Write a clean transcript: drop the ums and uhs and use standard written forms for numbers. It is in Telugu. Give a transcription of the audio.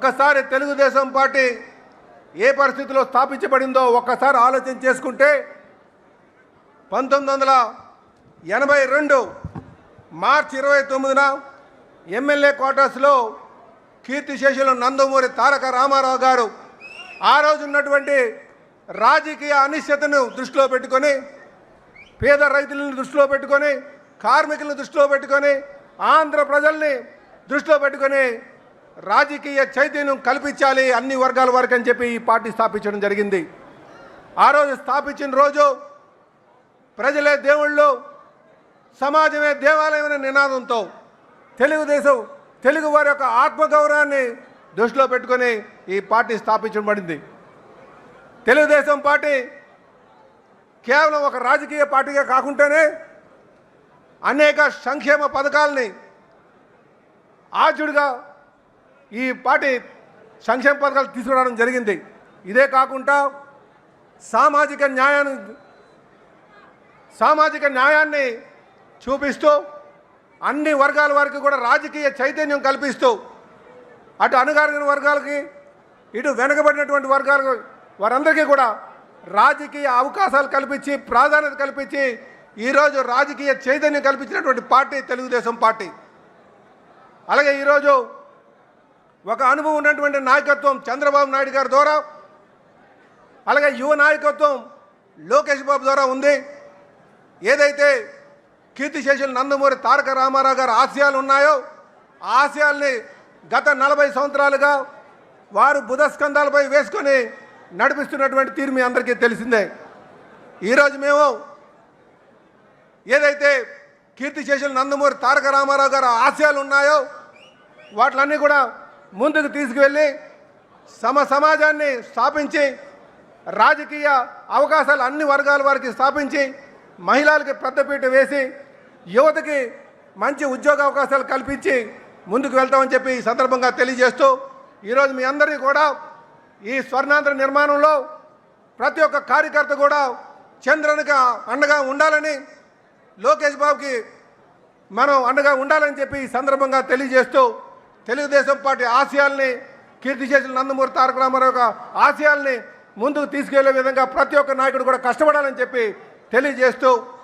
ఒక్కసారి తెలుగుదేశం పార్టీ ఏ పరిస్థితిలో స్థాపించబడిందో ఒక్కసారి ఆలోచన చేసుకుంటే 1982 మార్చి 29న ఎమ్మెల్యే క్వార్టర్స్లో కీర్తిశేషులు నందమూరి తారక రామారావు గారు ఆ రోజు ఉన్నటువంటి రాజకీయ అనిశ్చితను దృష్టిలో పెట్టుకొని పేద రైతులను దృష్టిలో పెట్టుకొని కార్మికులను దృష్టిలో పెట్టుకొని ఆంధ్ర ప్రజల్ని దృష్టిలో పెట్టుకొని రాజకీయ చైతన్యం కల్పించాలి అన్ని వర్గాల వరకు అని చెప్పి ఈ పార్టీ స్థాపించడం జరిగింది. ఆ రోజు స్థాపించిన రోజు ప్రజలే దేవుళ్ళు, సమాజమే దేవాలయం అనే నినాదంతో తెలుగు వారి యొక్క ఆత్మగౌరవాన్ని దృష్టిలో పెట్టుకొని ఈ పార్టీ స్థాపించబడింది. తెలుగుదేశం పార్టీ కేవలం ఒక రాజకీయ పార్టీగా కాకుండానే అనేక సంక్షేమ పథకాలని ఆర్జుడుగా ఈ పార్టీ సంక్షేమ పథకాలు తీసుకురావడం జరిగింది. ఇదే కాకుండా సామాజిక న్యాయాన్ని చూపిస్తూ అన్ని వర్గాల వారికి కూడా రాజకీయ చైతన్యం కల్పిస్తూ అటు అణగారిన వర్గాలకి ఇటు వెనుకబడినటువంటి వర్గాలకు వారందరికీ కూడా రాజకీయ అవకాశాలు కల్పించి ప్రాధాన్యత కల్పించి ఈరోజు రాజకీయ చైతన్యం కల్పించినటువంటి పార్టీ తెలుగుదేశం పార్టీ. అలాగే ఈరోజు ఒక అనుభవం ఉన్నటువంటి నాయకత్వం చంద్రబాబు నాయుడు గారి ద్వారా, అలాగే యువ నాయకత్వం లోకేష్ బాబు ద్వారా ఉంది. ఏదైతే కీర్తిశేషులు నందమూరి తారక రామారావు గారి ఆశయాలు ఉన్నాయో ఆ ఆశయాల్ని గత 40 సంవత్సరాలుగా వారు బుధస్కంధాలపై వేసుకొని నడిపిస్తున్నటువంటి తీరు మీ అందరికీ తెలిసిందే. ఈరోజు మేము ఏదైతే కీర్తిశేషులు నందమూరి తారక రామారావు గారి ఆశయాలు ఉన్నాయో వాటిలన్నీ కూడా ముందుకు తీసుకువెళ్ళి సమాజాన్ని స్థాపించి రాజకీయ అవకాశాలు అన్ని వర్గాల వారికి స్థాపించి మహిళలకి పెద్దపీట వేసి యువతకి మంచి ఉద్యోగ అవకాశాలు కల్పించి ముందుకు వెళ్తామని చెప్పి ఈ సందర్భంగా తెలియజేస్తూ ఈరోజు మీ అందరికీ కూడా ఈ స్వర్ణాంధ్ర నిర్మాణంలో ప్రతి ఒక్క కార్యకర్త కూడా చంద్రునికి అండగా ఉండాలని, లోకేష్ బాబుకి మనం అండగా ఉండాలని చెప్పి ఈ సందర్భంగా తెలియజేస్తూ తెలుగుదేశం పార్టీ ఆశయాల్ని కీర్తిశేషులు నందమూరి తారక రామారావు ఆశయాల్ని ముందుకు తీసుకెళ్లే విధంగా ప్రతి ఒక్క నాయకుడు కూడా కష్టపడాలని చెప్పి తెలియజేస్తూ